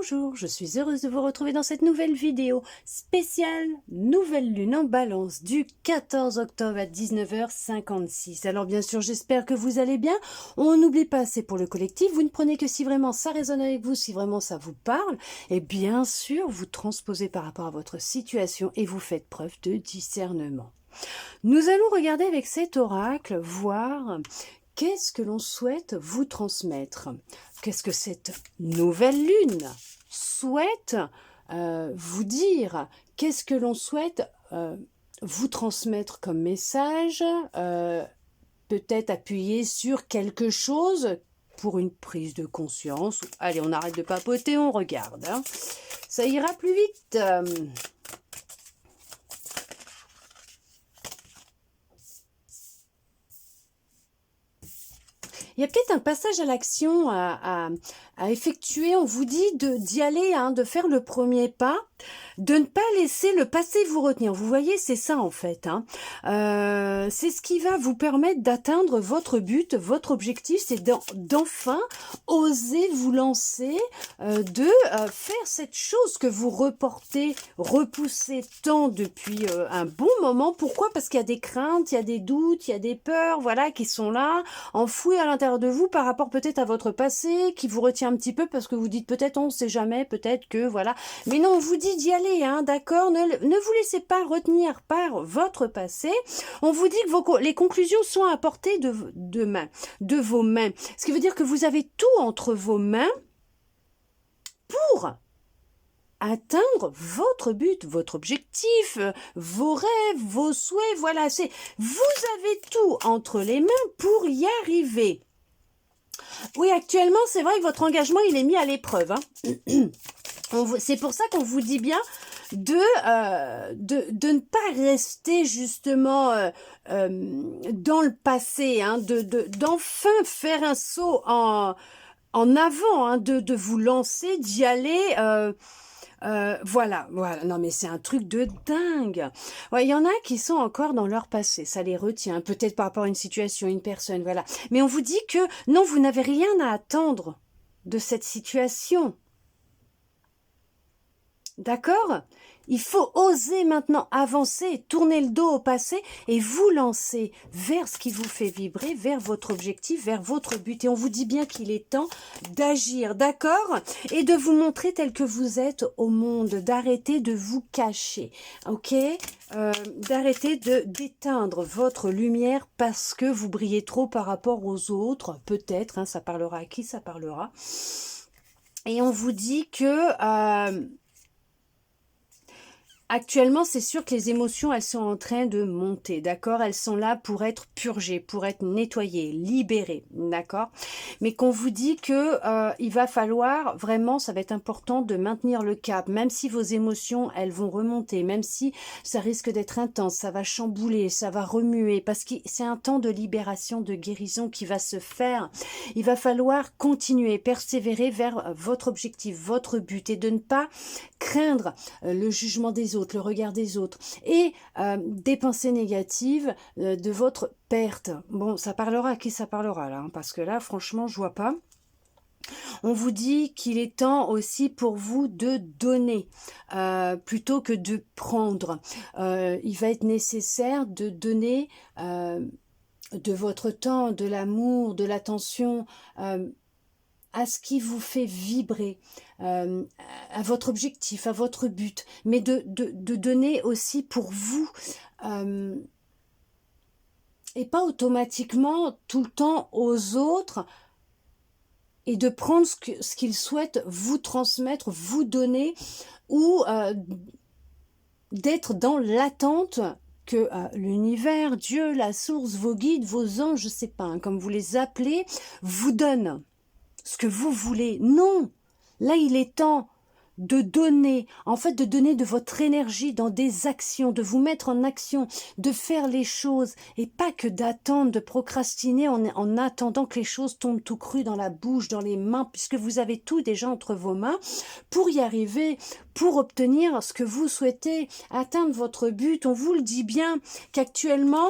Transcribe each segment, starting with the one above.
Bonjour, je suis heureuse de vous retrouver dans cette nouvelle vidéo spéciale Nouvelle Lune en Balance du 14 octobre à 19h56. Alors bien sûr, j'espère que vous allez bien. On n'oublie pas, c'est pour le collectif. Vous ne prenez que si vraiment ça résonne avec vous, si vraiment ça vous parle. Et bien sûr, vous transposez par rapport à votre situation et vous faites preuve de discernement. Nous allons regarder avec cet oracle, voir qu'est-ce que l'on souhaite vous transmettre. Qu'est-ce que cette nouvelle lune souhaite vous dire? Qu'est-ce que l'on souhaite vous transmettre comme message? Peut-être appuyer sur quelque chose pour une prise de conscience. Allez, on arrête de papoter, on regarde. Hein. Ça ira plus vite. Il y a peut-être un passage à l'action à effectuer. On vous dit d'y aller, hein, de faire le premier pas, de ne pas laisser le passé vous retenir. Vous voyez, c'est ça en fait. Hein. C'est ce qui va vous permettre d'atteindre votre but, votre objectif, c'est d'enfin oser vous lancer, de faire cette chose que vous repoussez tant depuis un bon moment. Pourquoi? Parce qu'il y a des craintes, il y a des doutes, il y a des peurs, voilà, qui sont là, enfouies à l'intérieur de vous par rapport peut-être à votre passé, qui vous retient un petit peu parce que vous dites peut-être on ne sait jamais, peut-être que voilà. Mais non, on vous dit d'y aller, hein, d'accord? Ne vous laissez pas retenir par votre passé. On vous dit que les conclusions sont à portée de vos mains. Ce qui veut dire que vous avez tout entre vos mains pour atteindre votre but, votre objectif, vos rêves, vos souhaits, voilà, vous avez tout entre les mains pour y arriver. Oui, actuellement, c'est vrai que votre engagement, il est mis à l'épreuve. Hein. C'est pour ça qu'on vous dit bien de ne pas rester justement dans le passé, hein, d'enfin faire un saut en avant, hein, de vous lancer, d'y aller. Voilà. Non, mais c'est un truc de dingue. Ouais, il y en a qui sont encore dans leur passé. Ça les retient. Peut-être par rapport à une situation, une personne, voilà. Mais on vous dit que non, vous n'avez rien à attendre de cette situation. D'accord? Il faut oser maintenant avancer, tourner le dos au passé et vous lancer vers ce qui vous fait vibrer, vers votre objectif, vers votre but. Et on vous dit bien qu'il est temps d'agir, d'accord? Et de vous montrer tel que vous êtes au monde, d'arrêter de vous cacher, ok? D'arrêter d'éteindre votre lumière parce que vous brillez trop par rapport aux autres, peut-être, hein, ça parlera à qui ça parlera. Et on vous dit que... actuellement, c'est sûr que les émotions, elles sont en train de monter, d'accord? Elles sont là pour être purgées, pour être nettoyées, libérées, d'accord? Mais qu'on vous dit que il va falloir, vraiment, ça va être important de maintenir le cap, même si vos émotions, elles vont remonter, même si ça risque d'être intense, ça va chambouler, ça va remuer, parce que c'est un temps de libération, de guérison qui va se faire. Il va falloir continuer, persévérer vers votre objectif, votre but, et de ne pas craindre le jugement des autres, le regard des autres, et des pensées négatives de votre perte. Bon, ça parlera à qui ça parlera là, hein, parce que là, franchement, je vois pas. On vous dit qu'il est temps aussi pour vous de donner plutôt que de prendre. Il va être nécessaire de donner de votre temps, de l'amour, de l'attention, à ce qui vous fait vibrer, à votre objectif, à votre but, mais de donner aussi pour vous, et pas automatiquement tout le temps aux autres, et de prendre ce qu'ils souhaitent vous transmettre, vous donner, ou d'être dans l'attente que l'univers, Dieu, la source, vos guides, vos anges, je sais pas, hein, comme vous les appelez, vous donnent ce que vous voulez. Non, là il est temps de donner, en fait de donner de votre énergie dans des actions, de vous mettre en action, de faire les choses et pas que d'attendre, de procrastiner en attendant que les choses tombent tout cru dans la bouche, dans les mains, puisque vous avez tout déjà entre vos mains pour y arriver, pour obtenir ce que vous souhaitez, atteindre votre but. On vous le dit bien qu'actuellement,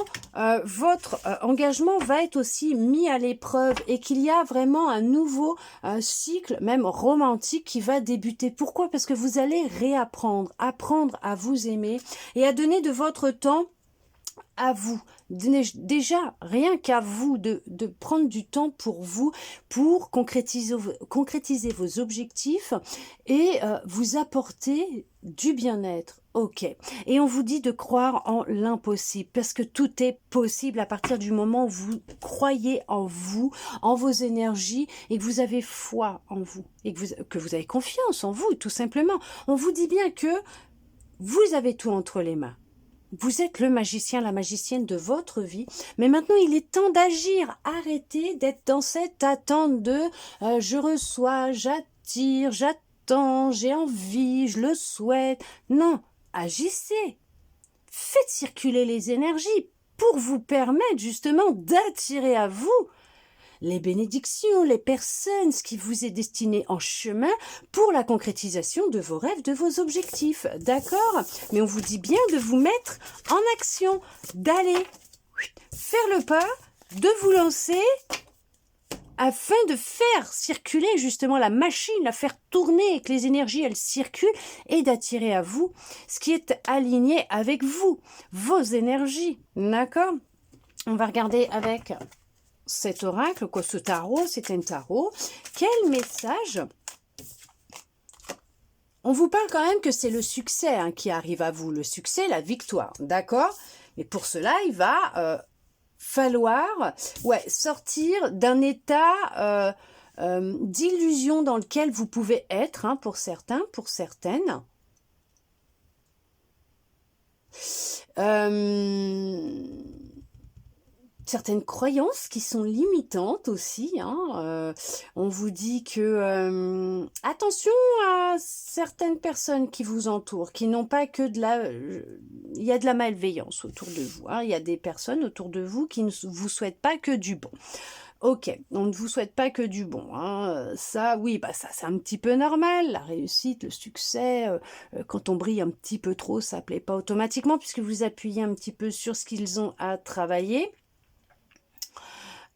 votre engagement va être aussi mis à l'épreuve et qu'il y a vraiment un nouveau cycle, même romantique, qui va débuter. Pourquoi? Parce que vous allez réapprendre, apprendre à vous aimer et à donner de votre temps à vous. Déjà, rien qu'à vous, de prendre du temps pour vous, pour concrétiser vos objectifs et vous apporter du bien-être. Ok. Et on vous dit de croire en l'impossible, parce que tout est possible à partir du moment où vous croyez en vous, en vos énergies, et que vous avez foi en vous, et que vous avez confiance en vous, tout simplement. On vous dit bien que vous avez tout entre les mains. Vous êtes le magicien, la magicienne de votre vie, mais maintenant il est temps d'agir. Arrêtez d'être dans cette attente de je reçois, j'attire, j'attends, j'ai envie, je le souhaite. Non, agissez. Faites circuler les énergies pour vous permettre justement d'attirer à vous les bénédictions, les personnes, ce qui vous est destiné en chemin pour la concrétisation de vos rêves, de vos objectifs. D'accord? Mais on vous dit bien de vous mettre en action, d'aller faire le pas, de vous lancer afin de faire circuler justement la machine, la faire tourner et que les énergies, elles circulent et d'attirer à vous ce qui est aligné avec vous, vos énergies. D'accord? On va regarder avec cet oracle, quoi, ce tarot, c'est un tarot. Quel message? On vous parle quand même que c'est le succès qui arrive à vous, le succès, la victoire, d'accord? Mais pour cela, il va falloir sortir d'un état d'illusion dans lequel vous pouvez être, pour certains, pour certaines. Certaines croyances qui sont limitantes aussi. On vous dit que attention à certaines personnes qui vous entourent, qui n'ont pas que de la... il y a de la malveillance autour de vous. Il y a des personnes autour de vous qui ne vous souhaitent pas que du bon. Ok, on ne vous souhaite pas que du bon. Ça, oui, ça c'est un petit peu normal. La réussite, le succès, quand on brille un petit peu trop, ça ne plaît pas automatiquement puisque vous appuyez un petit peu sur ce qu'ils ont à travailler.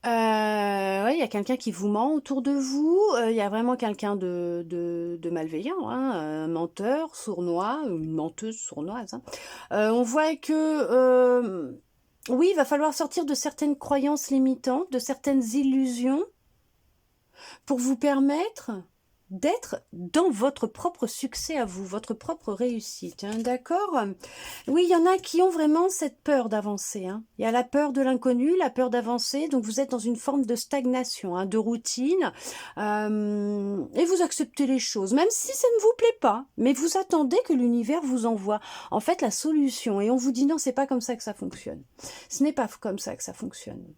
Il y a quelqu'un qui vous ment autour de vous, il y a vraiment quelqu'un de malveillant, un menteur sournois, une menteuse sournoise. On voit que, oui, il va falloir sortir de certaines croyances limitantes, de certaines illusions, pour vous permettre d'être dans votre propre succès à vous, votre propre réussite, d'accord? Oui, il y en a qui ont vraiment cette peur d'avancer. Il y a la peur de l'inconnu, la peur d'avancer, donc vous êtes dans une forme de stagnation, de routine, et vous acceptez les choses, même si ça ne vous plaît pas, mais vous attendez que l'univers vous envoie en fait la solution, et on vous dit non, c'est pas comme ça que ça fonctionne. Ce n'est pas comme ça que ça fonctionne.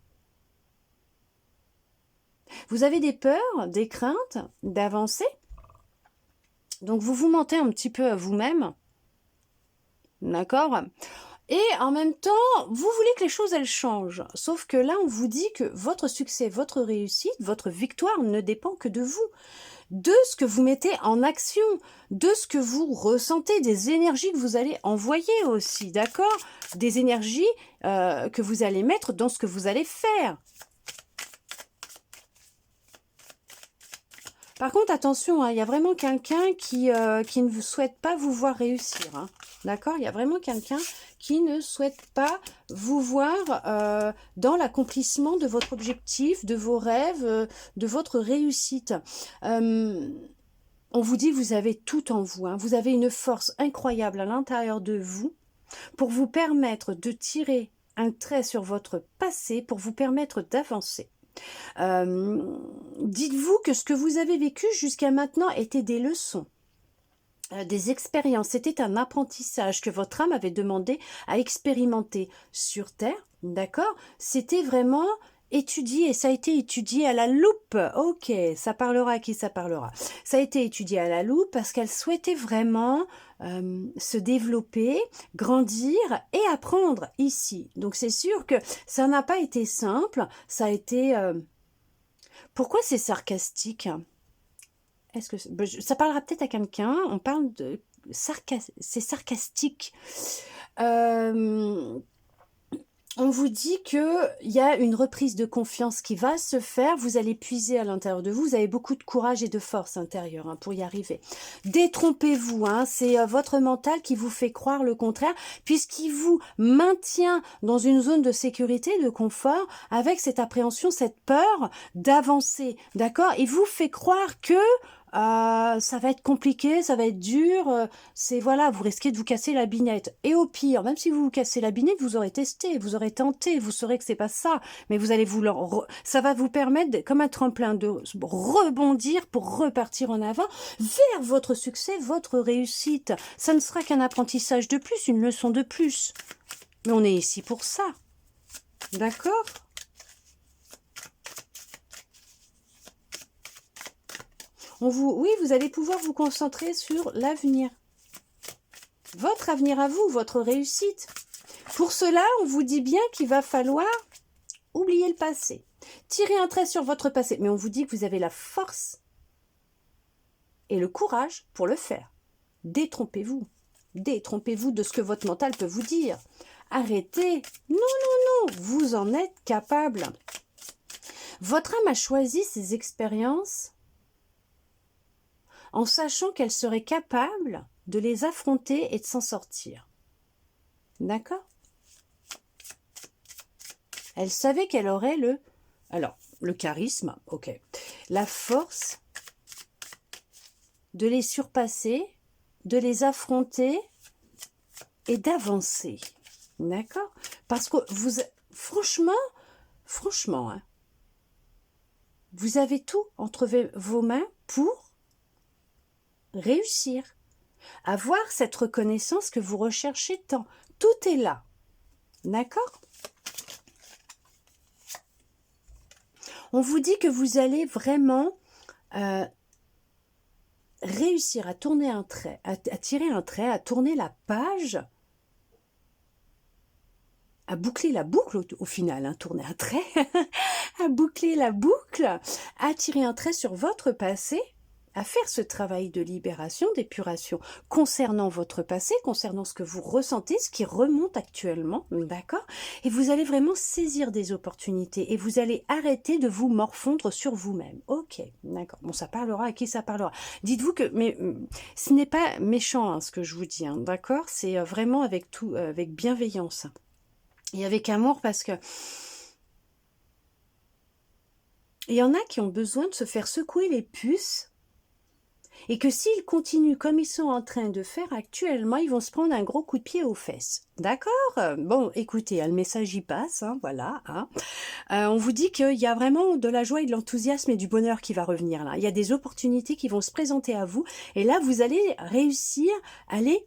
Vous avez des peurs, des craintes d'avancer. Donc, vous vous mentez un petit peu à vous-même. D'accord? Et en même temps, vous voulez que les choses, elles changent. Sauf que là, on vous dit que votre succès, votre réussite, votre victoire ne dépend que de vous. De ce que vous mettez en action, de ce que vous ressentez, des énergies que vous allez envoyer aussi. D'accord? Des énergies que vous allez mettre dans ce que vous allez faire. Par contre, attention, il y a vraiment quelqu'un qui ne souhaite pas vous voir réussir. D'accord? Il y a vraiment quelqu'un qui ne souhaite pas vous voir dans l'accomplissement de votre objectif, de vos rêves, de votre réussite. On vous dit que vous avez tout en vous. Vous avez une force incroyable à l'intérieur de vous pour vous permettre de tirer un trait sur votre passé, pour vous permettre d'avancer. Dites-vous que ce que vous avez vécu jusqu'à maintenant était des leçons, des expériences, c'était un apprentissage que votre âme avait demandé à expérimenter sur Terre, d'accord? C'était vraiment étudié, ça a été étudié à la loupe. Ok, ça parlera à qui ça parlera. Ça a été étudié à la loupe parce qu'elle souhaitait vraiment se développer, grandir et apprendre ici. Donc c'est sûr que ça n'a pas été simple, ça a été... Pourquoi c'est sarcastique? Est-ce que ça parlera peut-être à quelqu'un? On parle c'est sarcastique. On vous dit qu'il y a une reprise de confiance qui va se faire, vous allez puiser à l'intérieur de vous, vous avez beaucoup de courage et de force intérieure hein, pour y arriver. Détrompez-vous, hein, c'est votre mental qui vous fait croire le contraire, puisqu'il vous maintient dans une zone de sécurité, de confort, avec cette appréhension, cette peur d'avancer, d'accord? Il vous fait croire que ça va être compliqué, ça va être dur, c'est voilà, vous risquez de vous casser la binette. Et au pire, même si vous vous cassez la binette, vous aurez testé, vous aurez tenté, vous saurez que c'est pas ça, mais vous allez ça va vous permettre, comme un tremplin, de rebondir pour repartir en avant vers votre succès, votre réussite. Ça ne sera qu'un apprentissage de plus, une leçon de plus. Mais on est ici pour ça. D'accord ? Oui, vous allez pouvoir vous concentrer sur l'avenir. Votre avenir à vous, votre réussite. Pour cela, on vous dit bien qu'il va falloir oublier le passé. Tirer un trait sur votre passé. Mais on vous dit que vous avez la force et le courage pour le faire. Détrompez-vous. Détrompez-vous de ce que votre mental peut vous dire. Arrêtez. Non, non, non. Vous en êtes capable. Votre âme a choisi ces expériences en sachant qu'elle serait capable de les affronter et de s'en sortir. D'accord ? Elle savait qu'elle aurait le charisme, ok, la force de les surpasser, de les affronter et d'avancer. D'accord ? Parce que franchement, hein, vous avez tout entre vos mains pour réussir, avoir cette reconnaissance que vous recherchez tant. Tout est là. D'accord ? On vous dit que vous allez vraiment réussir à tourner un trait, à tirer un trait, à tourner la page, à boucler la boucle au final, hein, tourner un trait, à boucler la boucle, à tirer un trait sur votre passé, à faire ce travail de libération, d'épuration concernant votre passé, concernant ce que vous ressentez, ce qui remonte actuellement, d'accord ? Et vous allez vraiment saisir des opportunités et vous allez arrêter de vous morfondre sur vous-même. Ok, d'accord. Bon, ça parlera à qui ça parlera. Dites-vous que, mais ce n'est pas méchant hein, ce que je vous dis, hein, d'accord ? C'est vraiment avec tout, avec bienveillance et avec amour parce que il y en a qui ont besoin de se faire secouer les puces. Et que s'ils continuent comme ils sont en train de faire actuellement, ils vont se prendre un gros coup de pied aux fesses. D'accord ? Bon, écoutez, le message y passe, hein, voilà. Hein. On vous dit qu'il y a vraiment de la joie et de l'enthousiasme et du bonheur qui va revenir là. Il y a des opportunités qui vont se présenter à vous et là, vous allez réussir à les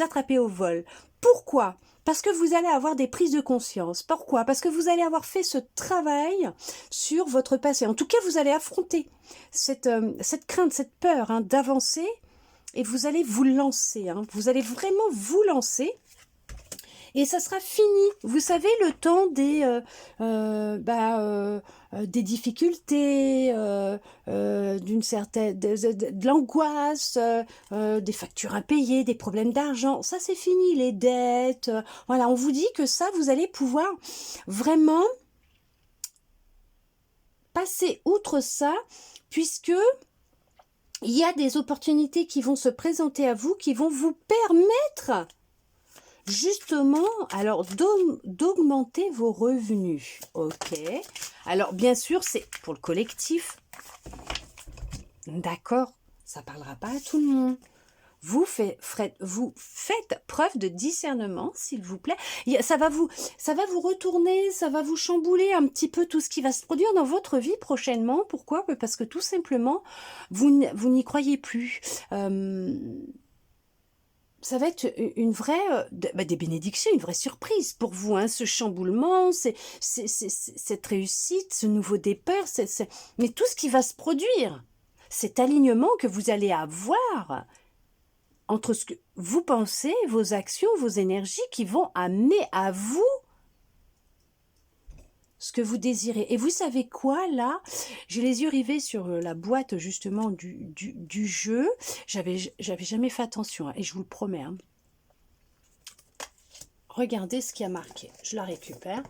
attraper au vol. Pourquoi ? Parce que vous allez avoir des prises de conscience. Pourquoi ? Parce que vous allez avoir fait ce travail sur votre passé. En tout cas, vous allez affronter cette crainte, cette peur hein, d'avancer et vous allez vous lancer. Hein. Vous allez vraiment vous lancer et ça sera fini. Vous savez, le temps des difficultés, d'une certaine, de l'angoisse, des factures impayées, des problèmes d'argent, ça c'est fini, les dettes. Voilà, on vous dit que ça, vous allez pouvoir vraiment passer outre ça, puisque il y a des opportunités qui vont se présenter à vous, qui vont vous permettre justement, alors d'augmenter vos revenus. Ok. Alors bien sûr, c'est pour le collectif. D'accord. Ça parlera pas à tout le monde. Vous faites preuve de discernement, s'il vous plaît. Ça va vous retourner, ça va vous chambouler un petit peu tout ce qui va se produire dans votre vie prochainement. Pourquoi ? Parce que tout simplement, vous n'y croyez plus. Ça va être une vraie, des bénédictions, une vraie surprise pour vous, hein, ce chamboulement, cette réussite, ce nouveau départ, mais tout ce qui va se produire, cet alignement que vous allez avoir entre ce que vous pensez, vos actions, vos énergies qui vont amener à vous ce que vous désirez. Et vous savez quoi, là? J'ai les yeux rivés sur la boîte, justement, du jeu. J'avais jamais fait attention, hein, et je vous le promets. Hein. Regardez ce qui a marqué. Je la récupère.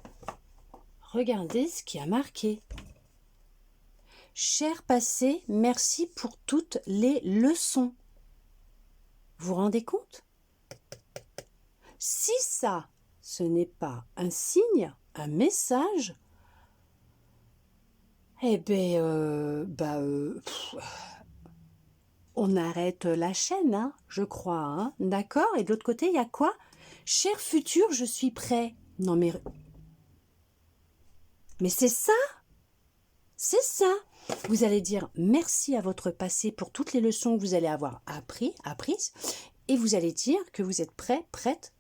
Regardez ce qui a marqué. Cher passé, merci pour toutes les leçons. Vous vous rendez compte? Si ça, ce n'est pas un signe, un message, eh bien, on arrête la chaîne, hein, je crois. Hein, d'accord? Et de l'autre côté, il y a quoi? Cher futur, je suis prêt. Non mais c'est ça? C'est ça. Vous allez dire merci à votre passé pour toutes les leçons que vous allez avoir apprises, et vous allez dire que vous êtes prêt, prête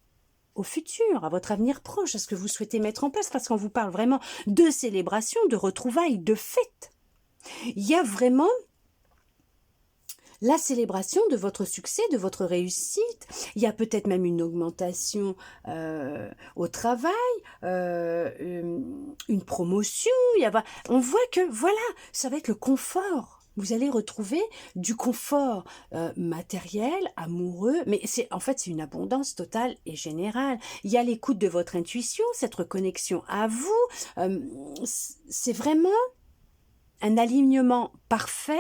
au futur, à votre avenir proche, à ce que vous souhaitez mettre en place, parce qu'on vous parle vraiment de célébration, de retrouvailles, de fêtes. Il y a vraiment la célébration de votre succès, de votre réussite. Il y a peut-être même une augmentation au travail, une promotion. On voit que, voilà, ça va être le confort. Vous allez retrouver du confort matériel, amoureux, mais en fait, c'est une abondance totale et générale. Il y a l'écoute de votre intuition, cette reconnexion à vous. C'est vraiment un alignement parfait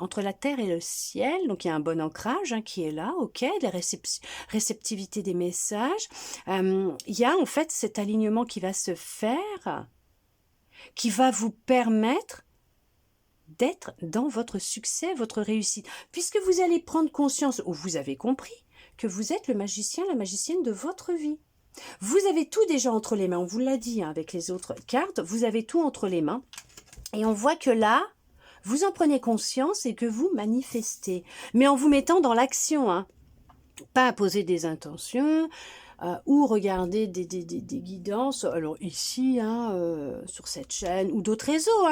entre la terre et le ciel, donc il y a un bon ancrage qui est là, ok, la réceptivité des messages. Il y a en fait cet alignement qui va se faire, qui va vous permettre d'être dans votre succès, votre réussite, puisque vous allez prendre conscience, ou vous avez compris, que vous êtes le magicien, la magicienne de votre vie. Vous avez tout déjà entre les mains, on vous l'a dit avec les autres cartes, vous avez tout entre les mains, et on voit que là, vous en prenez conscience et que vous manifestez, mais en vous mettant dans l'action, hein. Pas à poser des intentions ou regarder des guidances, alors ici, sur cette chaîne ou d'autres réseaux,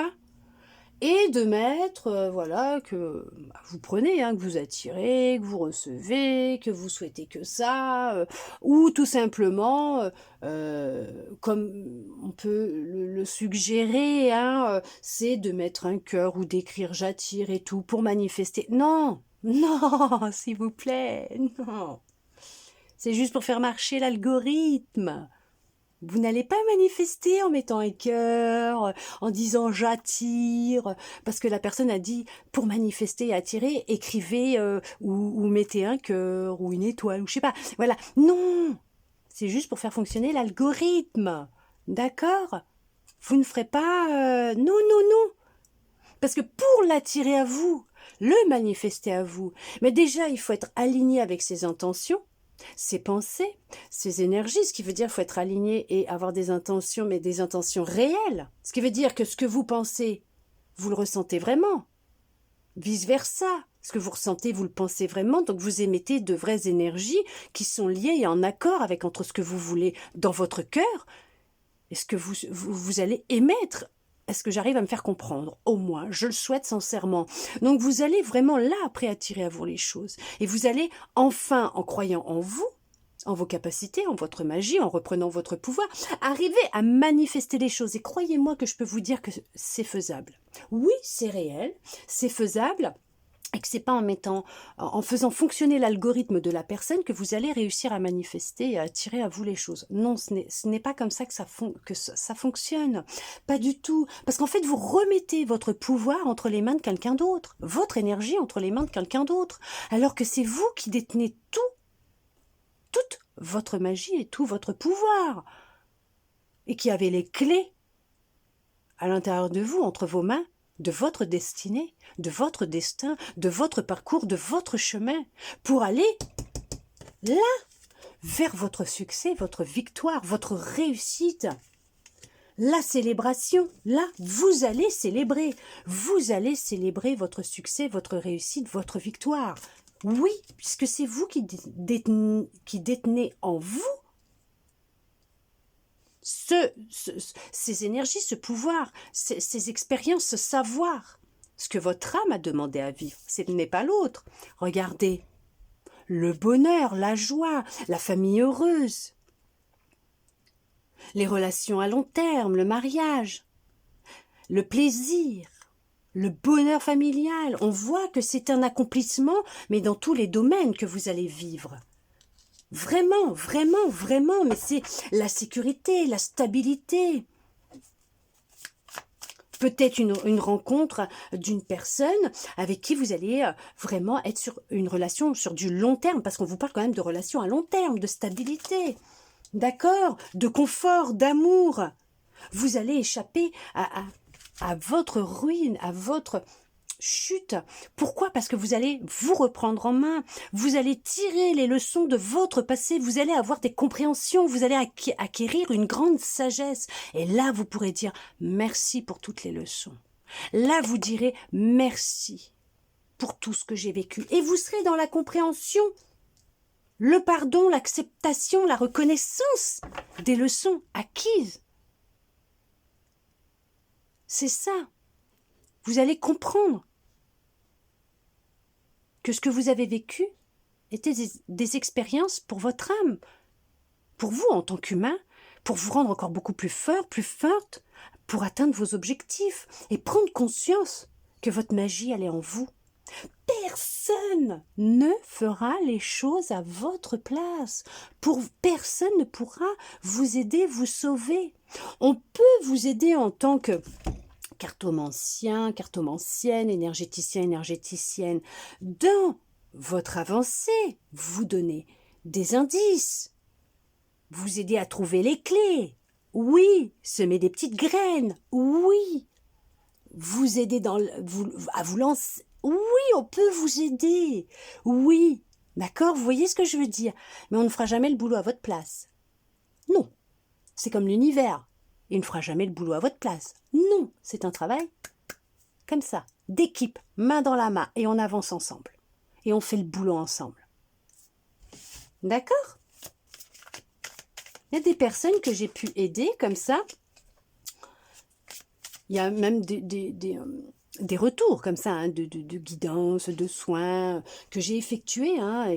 et de mettre, voilà, que vous prenez, que vous attirez, que vous recevez, que vous souhaitez que ça, ou tout simplement, comme on peut le suggérer, c'est de mettre un cœur ou d'écrire j'attire et tout pour manifester. Non, non, s'il vous plaît, non. C'est juste pour faire marcher l'algorithme. Vous n'allez pas manifester en mettant un cœur, en disant j'attire, parce que la personne a dit pour manifester et attirer, écrivez ou mettez un cœur ou une étoile ou je sais pas. Voilà, non, c'est juste pour faire fonctionner l'algorithme, d'accord? Vous ne ferez pas non, non, non, parce que pour l'attirer à vous, le manifester à vous, mais déjà il faut être aligné avec ses intentions. Ses pensées, ses énergies, ce qui veut dire qu'il faut être aligné et avoir des intentions, mais des intentions réelles. Ce qui veut dire que ce que vous pensez, vous le ressentez vraiment. Vice-versa, ce que vous ressentez, vous le pensez vraiment, donc vous émettez de vraies énergies qui sont liées et en accord avec entre ce que vous voulez dans votre cœur et ce que vous allez émettre. Est-ce que j'arrive à me faire comprendre? Au moins, je le souhaite sincèrement. Donc vous allez vraiment là après attirer à vous les choses. Et vous allez enfin, en croyant en vous, en vos capacités, en votre magie, en reprenant votre pouvoir, arriver à manifester les choses. Et croyez-moi que je peux vous dire que c'est faisable. Oui, c'est réel, c'est faisable. Et que c'est pas en faisant fonctionner l'algorithme de la personne que vous allez réussir à manifester et à attirer à vous les choses. Non, ce n'est pas comme ça que ça fonctionne. Pas du tout. Parce qu'en fait, vous remettez votre pouvoir entre les mains de quelqu'un d'autre. Votre énergie entre les mains de quelqu'un d'autre. Alors que c'est vous qui détenez toute votre magie et tout votre pouvoir. Et qui avez les clés à l'intérieur de vous, entre vos mains, de votre destinée, de votre destin, de votre parcours, de votre chemin, pour aller là, vers votre succès, votre victoire, votre réussite. La célébration, là, vous allez célébrer votre succès, votre réussite, votre victoire. Oui, puisque c'est vous qui détenez en vous ces énergies, ce pouvoir, ces expériences, ce savoir. Ce que votre âme a demandé à vivre, ce n'est pas l'autre. Regardez, le bonheur, la joie, la famille heureuse. les relations à long terme, le mariage, le plaisir, le bonheur familial. On voit que c'est un accomplissement, mais dans tous les domaines que vous allez vivre. Vraiment, vraiment, vraiment, mais c'est la sécurité, la stabilité. Peut-être une rencontre d'une personne avec qui vous allez vraiment être sur une relation sur du long terme, parce qu'on vous parle quand même de relations à long terme, de stabilité, d'accord, de confort, d'amour. Vous allez échapper à votre ruine, à votre chute. Pourquoi? Parce que vous allez vous reprendre en main, vous allez tirer les leçons de votre passé, vous allez avoir des compréhensions, vous allez acquérir une grande sagesse. Et là, vous pourrez dire merci pour toutes les leçons. Là, vous direz merci pour tout ce que j'ai vécu. Et vous serez dans la compréhension, le pardon, l'acceptation, la reconnaissance des leçons acquises. C'est ça. Vous allez comprendre que ce que vous avez vécu était des expériences pour votre âme, pour vous en tant qu'humain, pour vous rendre encore beaucoup plus fort, plus forte, pour atteindre vos objectifs et prendre conscience que votre magie, elle est en vous. Personne ne fera les choses à votre place. Personne ne pourra vous aider, vous sauver. On peut vous aider en tant que cartomancien, cartomancienne, énergéticien, énergéticienne, dans votre avancée, vous donner des indices, vous aider à trouver les clés, oui, semer des petites graines, oui, vous aider à vous lancer, oui, on peut vous aider, oui, d'accord, vous voyez ce que je veux dire, mais on ne fera jamais le boulot à votre place. Non, c'est comme l'univers. Il ne fera jamais le boulot à votre place. Non, c'est un travail comme ça, d'équipe, main dans la main, et on avance ensemble. Et on fait le boulot ensemble. D'accord? Il y a des personnes que j'ai pu aider comme ça. Il y a même des retours comme ça, hein, de guidance, de soins que j'ai effectués, hein,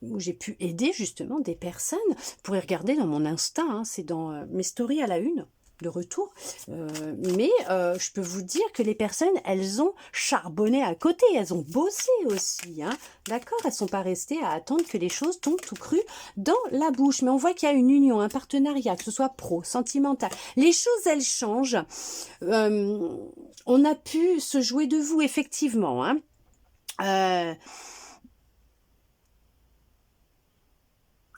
où j'ai pu aider justement des personnes. Vous pourrez regarder dans mon Insta, hein, c'est dans mes stories à la une de retour, mais je peux vous dire que les personnes, elles ont charbonné à côté, elles ont bossé aussi, hein, d'accord, elles sont pas restées à attendre que les choses tombent tout cru dans la bouche, mais on voit qu'il y a une union, un partenariat, que ce soit pro, sentimental, les choses elles changent, on a pu se jouer de vous effectivement, hein.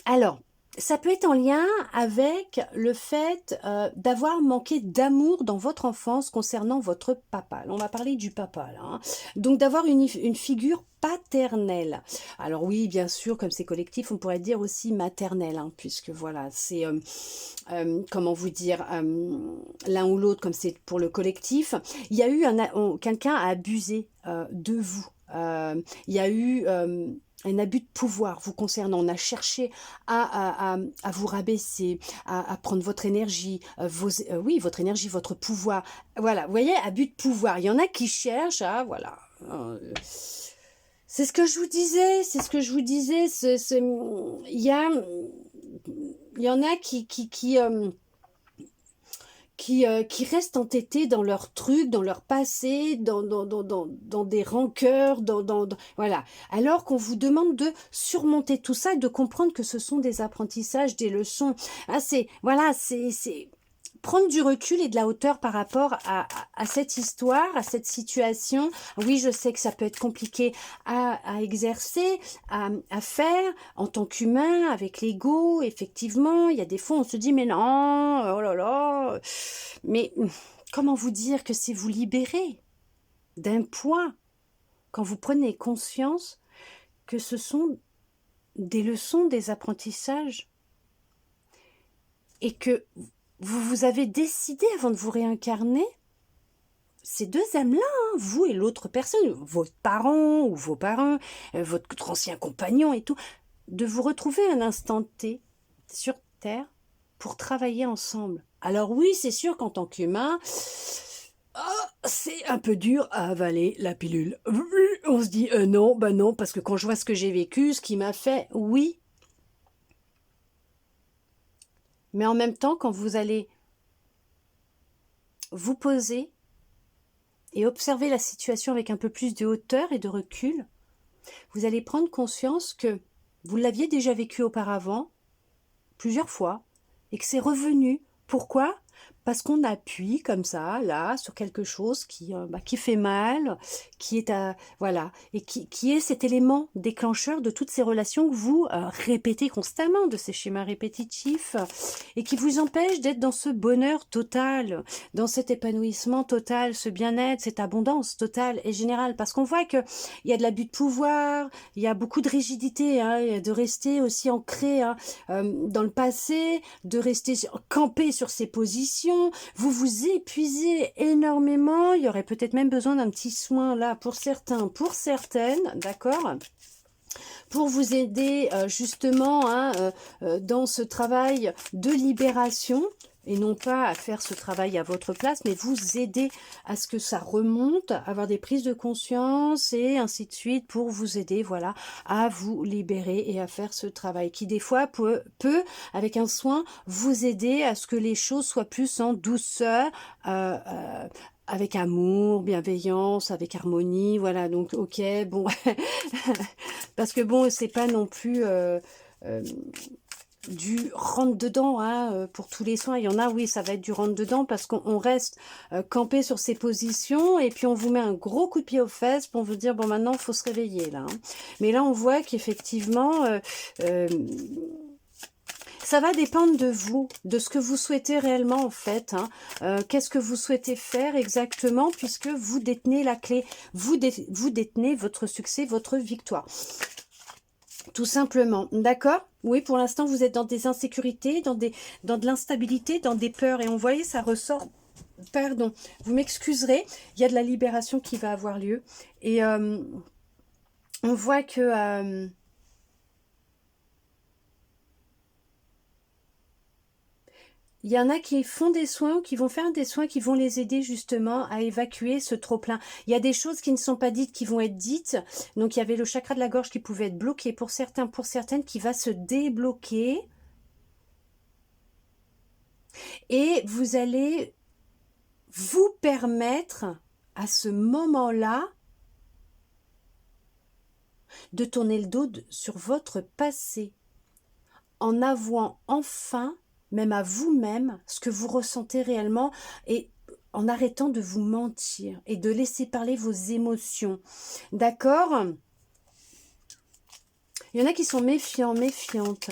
Alors, ça peut être en lien avec le fait d'avoir manqué d'amour dans votre enfance concernant votre papa. Là, on va parler du papa, là. Hein. Donc, d'avoir une figure paternelle. Alors oui, bien sûr, comme c'est collectif, on pourrait dire aussi maternelle, hein, puisque voilà, c'est, comment vous dire, l'un ou l'autre, comme c'est pour le collectif. Il y a eu quelqu'un a abusé de vous. Il y a eu un abus de pouvoir vous concernant. On a cherché à vous rabaisser, à prendre votre énergie, oui, votre énergie, votre pouvoir. Voilà, vous voyez, abus de pouvoir. Il y en a qui cherchent à, voilà. C'est ce que je vous disais, c'est ce que je vous disais. Il y en a qui restent entêtés dans leurs trucs, dans leur passé, dans des rancœurs, voilà. Alors qu'on vous demande de surmonter tout ça et de comprendre que ce sont des apprentissages, des leçons. Ah, c'est prendre du recul et de la hauteur par rapport à cette histoire, à cette situation. Oui, je sais que ça peut être compliqué à exercer, à faire en tant qu'humain, avec l'ego, effectivement. Il y a des fois, on se dit, mais non, oh là là. Mais comment vous dire que c'est vous libérer d'un poids quand vous prenez conscience que ce sont des leçons, des apprentissages et que vous avez décidé avant de vous réincarner, ces deux âmes-là, hein, vous et l'autre personne, votre parent ou vos parents, votre ancien compagnon et tout, de vous retrouver un instant T sur Terre pour travailler ensemble. Alors oui, c'est sûr qu'en tant qu'humain, c'est un peu dur à avaler la pilule. On se dit non, bah non, parce que quand je vois ce que j'ai vécu, ce qui m'a fait, oui, Mais en même temps, quand vous allez vous poser et observer la situation avec un peu plus de hauteur et de recul, vous allez prendre conscience que vous l'aviez déjà vécu auparavant, plusieurs fois, et que c'est revenu. Pourquoi? Parce qu'on appuie comme ça, là, sur quelque chose qui fait mal, qui est voilà, et qui est cet élément déclencheur de toutes ces relations que vous répétez constamment, de ces schémas répétitifs, et qui vous empêche d'être dans ce bonheur total, dans cet épanouissement total, ce bien-être, cette abondance totale et générale. Parce qu'on voit qu'il y a de l'abus de pouvoir, il y a beaucoup de rigidité, hein, de rester aussi ancré dans le passé, de rester campé sur ses positions. Vous vous épuisez énormément. Il y aurait peut-être même besoin d'un petit soin là pour certains, pour certaines, d'accord, pour vous aider justement dans ce travail de libération, et non pas à faire ce travail à votre place, mais vous aider à ce que ça remonte, avoir des prises de conscience et ainsi de suite pour vous aider, voilà, à vous libérer et à faire ce travail qui des fois peut avec un soin, vous aider à ce que les choses soient plus en douceur, avec amour, bienveillance, avec harmonie, voilà, donc ok, bon, parce que bon, c'est pas non plus du rentre-dedans pour tous les soins. Il y en a, oui, ça va être du rentre-dedans parce qu'on reste campé sur ses positions et puis on vous met un gros coup de pied aux fesses pour vous dire, bon, maintenant, il faut se réveiller, là. Mais là, on voit qu'effectivement, ça va dépendre de vous, de ce que vous souhaitez réellement, en fait. Qu'est-ce que vous souhaitez faire exactement, puisque vous détenez la clé. Vous détenez votre succès, votre victoire. Tout simplement, d'accord? Oui, pour l'instant, vous êtes dans des insécurités, dans de l'instabilité, dans des peurs. Et on voyait, ça ressort, pardon, vous m'excuserez, il y a de la libération qui va avoir lieu. Et on voit que... il y en a qui font des soins, qui vont faire des soins qui vont les aider justement à évacuer ce trop-plein. Il y a des choses qui ne sont pas dites qui vont être dites. Donc il y avait le chakra de la gorge qui pouvait être bloqué pour certains, pour certaines, qui va se débloquer. Et vous allez vous permettre à ce moment-là de tourner le dos sur votre passé en avouant enfin, même à vous-même, ce que vous ressentez réellement et en arrêtant de vous mentir et de laisser parler vos émotions. D'accord ? Il y en a qui sont méfiants, méfiantes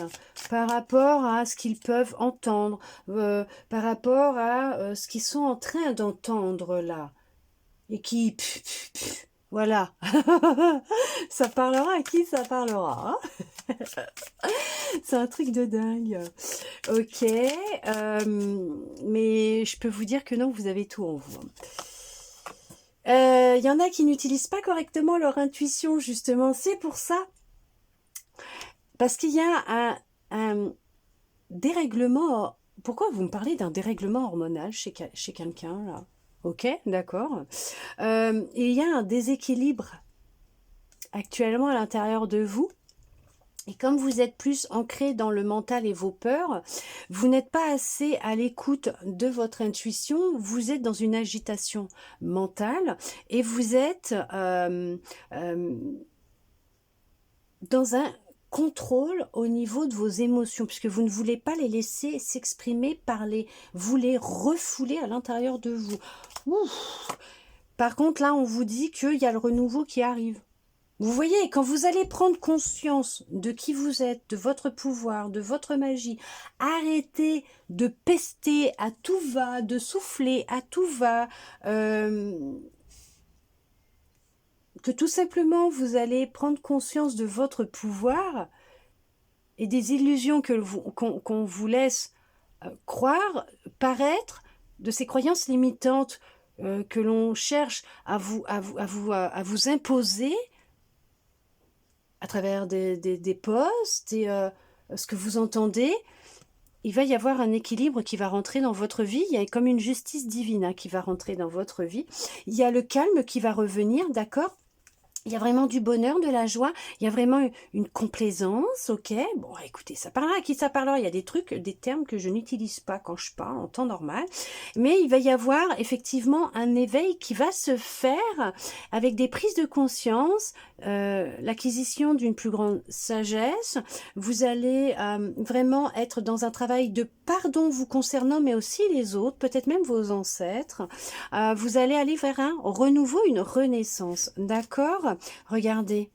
par rapport à ce qu'ils peuvent entendre, par rapport à ce qu'ils sont en train d'entendre là. Et qui... voilà. Ça parlera à qui ça parlera, hein. C'est un truc de dingue. Ok. Mais je peux vous dire que non, vous avez tout en vous. Il y en a qui n'utilisent pas correctement leur intuition, justement. C'est pour ça. Parce qu'il y a un dérèglement. Pourquoi vous me parlez d'un dérèglement hormonal chez quelqu'un, là? Ok, d'accord. Et il y a un déséquilibre actuellement à l'intérieur de vous. Et comme vous êtes plus ancré dans le mental et vos peurs, vous n'êtes pas assez à l'écoute de votre intuition, vous êtes dans une agitation mentale et vous êtes dans un contrôle au niveau de vos émotions, puisque vous ne voulez pas les laisser s'exprimer, parler, vous les refoulez à l'intérieur de vous. Ouf. Par contre, là, on vous dit qu'il y a le renouveau qui arrive. Vous voyez, quand vous allez prendre conscience de qui vous êtes, de votre pouvoir, de votre magie, arrêtez de pester à tout va, de souffler à tout va, que tout simplement vous allez prendre conscience de votre pouvoir et des illusions qu'on vous laisse croire, paraître, de ces croyances limitantes que l'on cherche à vous imposer à travers des posts et ce que vous entendez. Il va y avoir un équilibre qui va rentrer dans votre vie. Il y a comme une justice divine qui va rentrer dans votre vie. Il y a le calme qui va revenir, d'accord ? Il y a vraiment du bonheur, de la joie, il y a vraiment une complaisance, ok. Bon, écoutez, ça parlera à qui ça parlera. Il y a des trucs, des termes que je n'utilise pas quand je parle en temps normal. Mais il va y avoir effectivement un éveil qui va se faire avec des prises de conscience, l'acquisition d'une plus grande sagesse. Vous allez vraiment être dans un travail de pardon vous concernant, mais aussi les autres, peut-être même vos ancêtres. Vous allez aller vers un renouveau, une renaissance, d'accord? Regardez,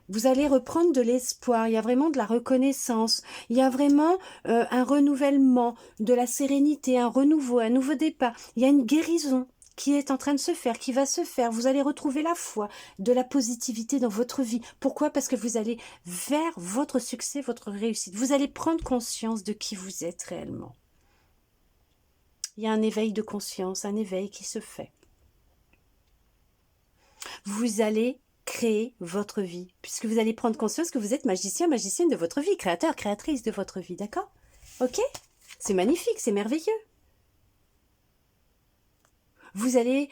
vous allez reprendre de l'espoir, il y a vraiment de la reconnaissance, il y a vraiment un renouvellement, de la sérénité, un renouveau, un nouveau départ, il y a une guérison qui est en train de se faire, qui va se faire. Vous allez retrouver la foi, de la positivité dans votre vie. Pourquoi? Parce que vous allez vers votre succès, votre réussite. Vous allez prendre conscience de qui vous êtes réellement. Il y a un éveil de conscience, un éveil qui se fait. Vous allez créer votre vie, puisque vous allez prendre conscience que vous êtes magicien, magicienne de votre vie, créateur, créatrice de votre vie, d'accord? Ok? C'est magnifique, c'est merveilleux. Vous allez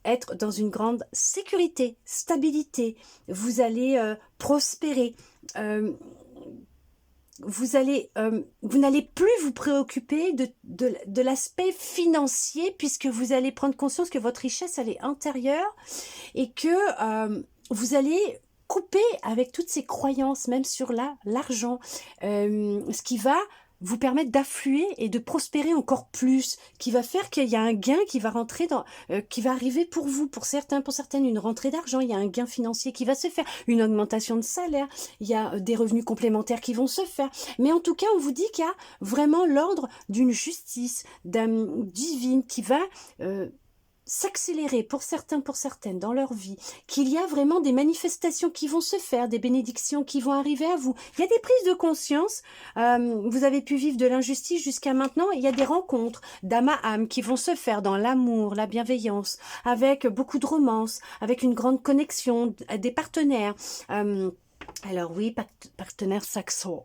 être dans une grande sécurité, stabilité, vous allez prospérer, vous n'allez plus vous préoccuper de l'aspect financier, puisque vous allez prendre conscience que votre richesse, elle est intérieure et que vous allez couper avec toutes ces croyances, même sur l'argent, ce qui va vous permettre d'affluer et de prospérer encore plus, qui va faire qu'il y a un gain qui va rentrer qui va arriver pour vous, pour certains, pour certaines, une rentrée d'argent, il y a un gain financier qui va se faire, une augmentation de salaire, il y a des revenus complémentaires qui vont se faire. Mais en tout cas, on vous dit qu'il y a vraiment l'ordre d'une justice divine qui va s'accélérer pour certains, pour certaines dans leur vie, qu'il y a vraiment des manifestations qui vont se faire, des bénédictions qui vont arriver à vous. Il y a des prises de conscience, vous avez pu vivre de l'injustice jusqu'à maintenant, il y a des rencontres d'âme à âme qui vont se faire dans l'amour, la bienveillance, avec beaucoup de romance, avec une grande connexion, des partenaires. Alors oui, partenaires sexuels.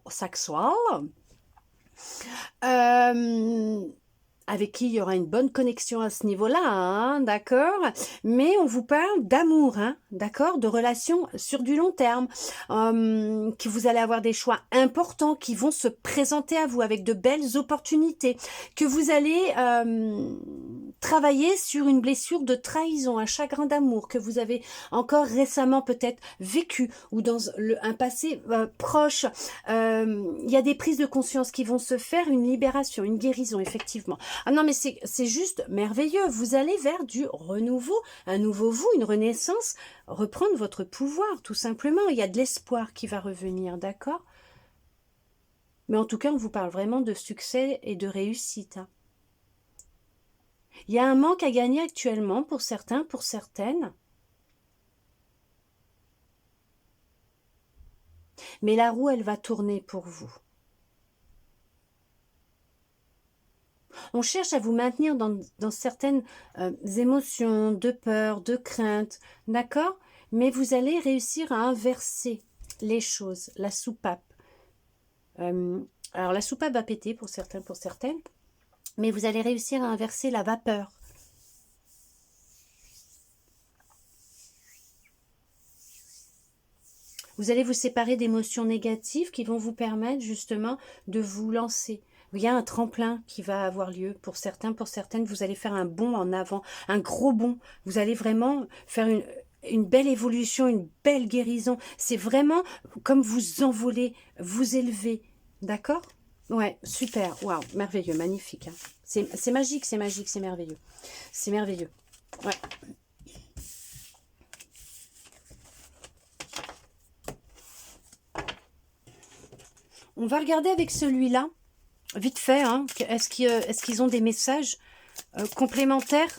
Avec qui il y aura une bonne connexion à ce niveau-là, hein, d'accord? Mais on vous parle d'amour, hein, d'accord? De relations sur du long terme, que vous allez avoir des choix importants qui vont se présenter à vous avec de belles opportunités, que vous allez travailler sur une blessure de trahison, un chagrin d'amour que vous avez encore récemment peut-être vécu ou dans un passé proche. Il y a des prises de conscience qui vont se faire, une libération, une guérison, effectivement. Ah non, mais c'est juste merveilleux. Vous allez vers du renouveau, un nouveau vous, une renaissance, reprendre votre pouvoir, tout simplement. Il y a de l'espoir qui va revenir, d'accord? Mais en tout cas, on vous parle vraiment de succès et de réussite. Hein. Il y a un manque à gagner actuellement pour certains, pour certaines. Mais la roue, elle va tourner pour vous. On cherche à vous maintenir dans certaines émotions de peur, de crainte, d'accord? Mais vous allez réussir à inverser les choses, la soupape. Alors la soupape va péter pour certains, pour certaines, mais vous allez réussir à inverser la vapeur. Vous allez vous séparer d'émotions négatives qui vont vous permettre justement de vous lancer. Il y a un tremplin qui va avoir lieu pour certains, pour certaines. Vous allez faire un bond en avant, un gros bond. Vous allez vraiment faire une belle évolution, une belle guérison. C'est vraiment comme vous envoler, vous élever. D'accord? Ouais, super. Waouh, merveilleux, magnifique. Hein. C'est magique, c'est magique, c'est merveilleux. C'est merveilleux. Ouais. On va regarder avec celui-là, vite fait, hein, est-ce qu'ils ont des messages complémentaires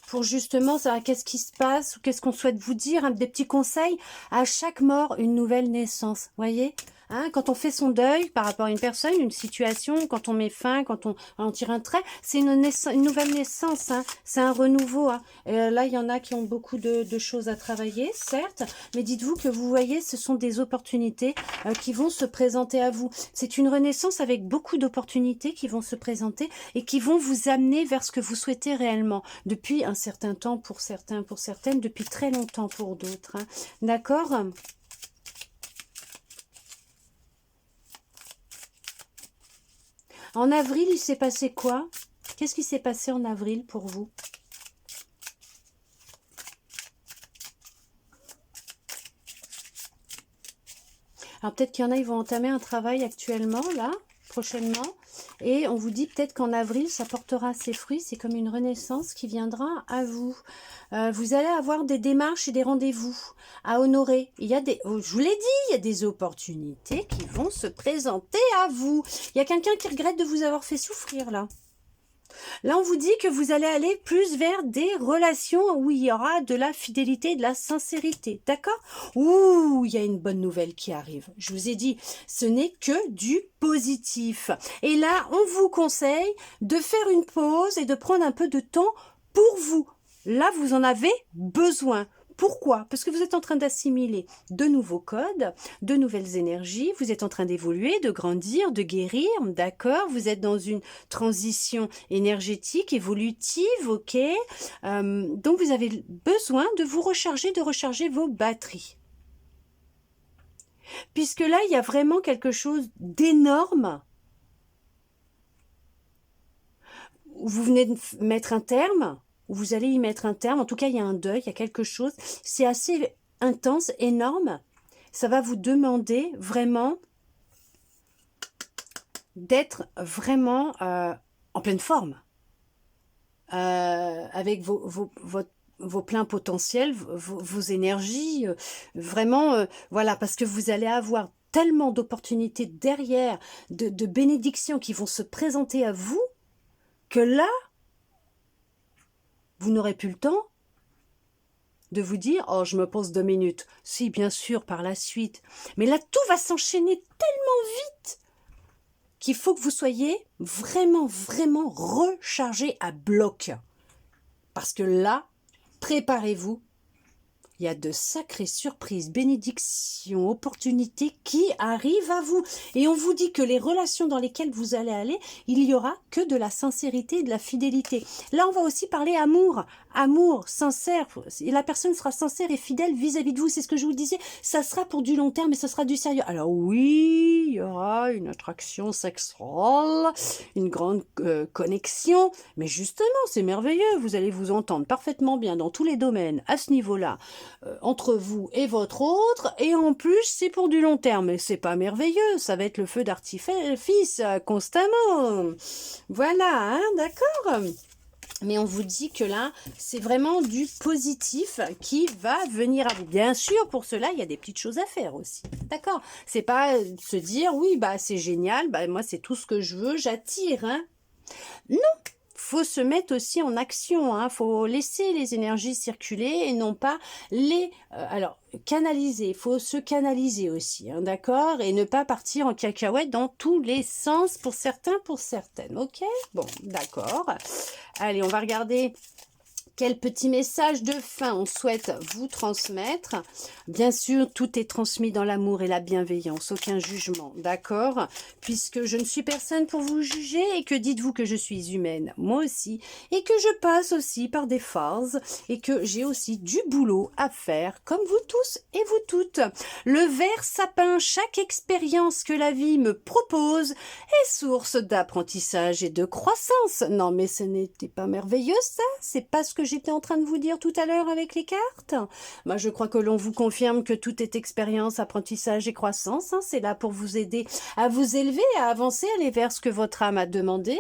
pour justement savoir qu'est-ce qui se passe, ou qu'est-ce qu'on souhaite vous dire, hein, des petits conseils. À chaque mort, une nouvelle naissance, voyez, Hein, quand on fait son deuil par rapport à une personne, une situation, quand on met fin, quand on tire un trait, c'est une nouvelle naissance, hein, c'est un renouveau. Hein. Là, il y en a qui ont beaucoup de choses à travailler, certes, mais dites-vous que vous voyez, ce sont des opportunités qui vont se présenter à vous. C'est une renaissance avec beaucoup d'opportunités qui vont se présenter et qui vont vous amener vers ce que vous souhaitez réellement, depuis un certain temps pour certains, pour certaines, depuis très longtemps pour d'autres. Hein. D'accord ? En avril, il s'est passé quoi? Qu'est-ce qui s'est passé en avril pour vous? Alors peut-être qu'il y en a, ils vont entamer un travail actuellement, là, prochainement. Et on vous dit peut-être qu'en avril, ça portera ses fruits. C'est comme une renaissance qui viendra à vous. Vous allez avoir des démarches et des rendez-vous à honorer. Il y a des, je vous l'ai dit, il y a des opportunités qui vont se présenter à vous. Il y a quelqu'un qui regrette de vous avoir fait souffrir, là. Là, on vous dit que vous allez aller plus vers des relations où il y aura de la fidélité et de la sincérité. D'accord? Ouh, il y a une bonne nouvelle qui arrive. Je vous ai dit, ce n'est que du positif. Et là, on vous conseille de faire une pause et de prendre un peu de temps pour vous. Là, vous en avez besoin. Pourquoi? Parce que vous êtes en train d'assimiler de nouveaux codes, de nouvelles énergies, vous êtes en train d'évoluer, de grandir, de guérir, d'accord? Vous êtes dans une transition énergétique, évolutive, ok? Donc vous avez besoin de vous recharger, de recharger vos batteries. Puisque là, il y a vraiment quelque chose d'énorme. Vous venez de mettre un terme, vous allez y mettre un terme. En tout cas, il y a un deuil, il y a quelque chose. C'est assez intense, énorme. Ça va vous demander vraiment d'être vraiment en pleine forme. Avec vos pleins potentiels, vos énergies. Vraiment, voilà, parce que vous allez avoir tellement d'opportunités derrière, de bénédictions qui vont se présenter à vous, que là, vous n'aurez plus le temps de vous dire « Oh, je me pose 2 minutes ». Si, bien sûr, par la suite. Mais là, tout va s'enchaîner tellement vite qu'il faut que vous soyez vraiment, vraiment rechargé à bloc. Parce que là, préparez-vous. Il y a de sacrées surprises, bénédictions, opportunités qui arrivent à vous. Et on vous dit que les relations dans lesquelles vous allez aller, il y aura que de la sincérité et de la fidélité. Là, on va aussi parler amour. Amour, sincère. Et la personne sera sincère et fidèle vis-à-vis de vous. C'est ce que je vous disais. Ça sera pour du long terme et ça sera du sérieux. Alors oui, il y aura une attraction sexuelle, une grande connexion. Mais justement, c'est merveilleux. Vous allez vous entendre parfaitement bien dans tous les domaines à ce niveau-là. Entre vous et votre autre, et en plus c'est pour du long terme, mais c'est pas merveilleux, ça va être le feu d'artifice constamment, voilà, hein, d'accord. Mais on vous dit que là, c'est vraiment du positif qui va venir à vous. Bien sûr, pour cela, il y a des petites choses à faire aussi. D'accord? C'est pas se dire, oui, bah c'est génial, bah moi c'est tout ce que je veux, j'attire, hein. Non, faut se mettre aussi en action, hein. Faut laisser les énergies circuler et non pas les alors canaliser. Il faut se canaliser aussi, hein, d'accord, et ne pas partir en cacahuète dans tous les sens pour certains, pour certaines. Ok, bon, d'accord. Allez, on va regarder quel petit message de fin on souhaite vous transmettre. Bien sûr, tout est transmis dans l'amour et la bienveillance, aucun jugement, d'accord? Puisque je ne suis personne pour vous juger et que dites-vous que je suis humaine, moi aussi, et que je passe aussi par des phases et que j'ai aussi du boulot à faire, comme vous tous et vous toutes. Le vert sapin, chaque expérience que la vie me propose est source d'apprentissage et de croissance. Non, mais ce n'était pas merveilleux, ça? C'est pas ce que j'étais en train de vous dire tout à l'heure avec les cartes. Moi, je crois que l'on vous confirme que tout est expérience, apprentissage et croissance. Hein. C'est là pour vous aider à vous élever, à avancer, aller vers ce que votre âme a demandé,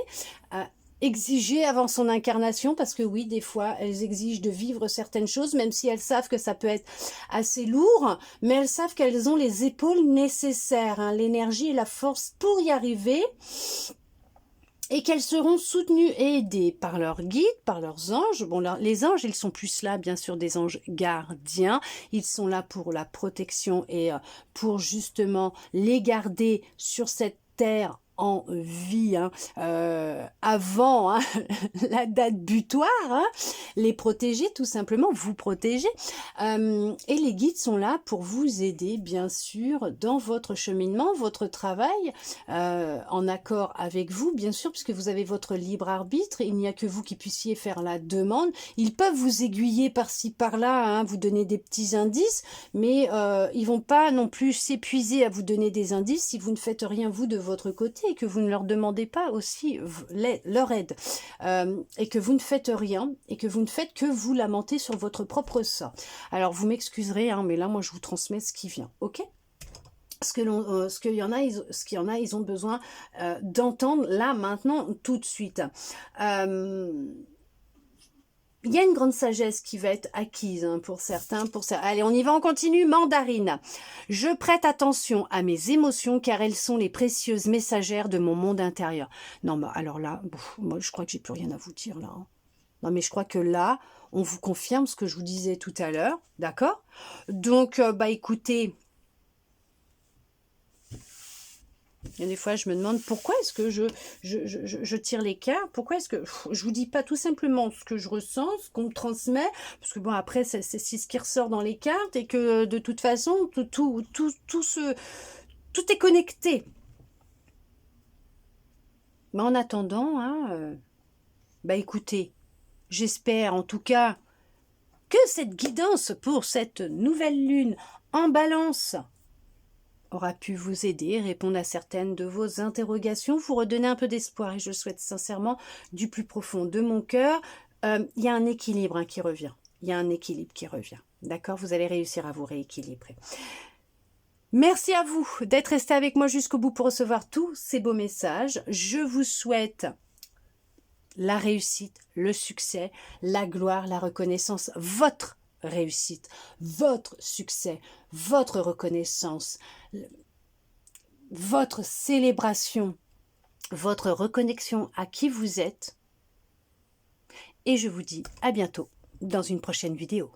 à exiger avant son incarnation, parce que oui, des fois, elles exigent de vivre certaines choses, même si elles savent que ça peut être assez lourd, mais elles savent qu'elles ont les épaules nécessaires, hein, l'énergie et la force pour y arriver. et qu'elles seront soutenues et aidées par leurs guides, par leurs anges. Bon, les anges, ils sont plus là, bien sûr, des anges gardiens. Ils sont là pour la protection et pour justement les garder sur cette terre en vie, hein, avant hein, la date butoir, hein, les protéger, tout simplement, vous protéger. Et les guides sont là pour vous aider, bien sûr, dans votre cheminement, votre travail, en accord avec vous, bien sûr, puisque vous avez votre libre arbitre. Il n'y a que vous qui puissiez faire la demande. Ils peuvent vous aiguiller par-ci, par-là, hein, vous donner des petits indices, mais ils vont pas non plus s'épuiser à vous donner des indices si vous ne faites rien, vous, de votre côté, et que vous ne leur demandez pas aussi leur aide, et que vous ne faites rien, et que vous ne faites que vous lamenter sur votre propre sort. Alors, vous m'excuserez, hein, mais là, moi, je vous transmets ce qui vient, ok ? Ce qu'il y en a, ils ont besoin d'entendre là, maintenant, tout de suite. Il y a une grande sagesse qui va être acquise hein, pour certains. Allez, on y va, on continue. Mandarine. Je prête attention à mes émotions car elles sont les précieuses messagères de mon monde intérieur. Non, mais alors là, moi je crois que j'ai plus rien à vous dire là. Hein. Non, mais je crois que là, on vous confirme ce que je vous disais tout à l'heure, d'accord? Donc, bah écoutez... Il y a des fois, je me demande pourquoi est-ce que je tire les cartes, pourquoi est-ce que je vous dis pas tout simplement ce que je ressens, ce qu'on me transmet, parce que bon, après, c'est ce qui ressort dans les cartes et que de toute façon, tout est connecté. Mais en attendant, hein, bah écoutez, j'espère en tout cas que cette guidance pour cette nouvelle lune en balance aura pu vous aider, répondre à certaines de vos interrogations, vous redonner un peu d'espoir et je le souhaite sincèrement du plus profond de mon cœur. Il y a un équilibre hein, qui revient. Il y a un équilibre qui revient. D'accord? Vous allez réussir à vous rééquilibrer. Merci à vous d'être resté avec moi jusqu'au bout pour recevoir tous ces beaux messages. Je vous souhaite la réussite, le succès, la gloire, la reconnaissance, votre réussite, votre succès, votre reconnaissance, votre célébration, votre reconnexion à qui vous êtes. Et je vous dis à bientôt dans une prochaine vidéo.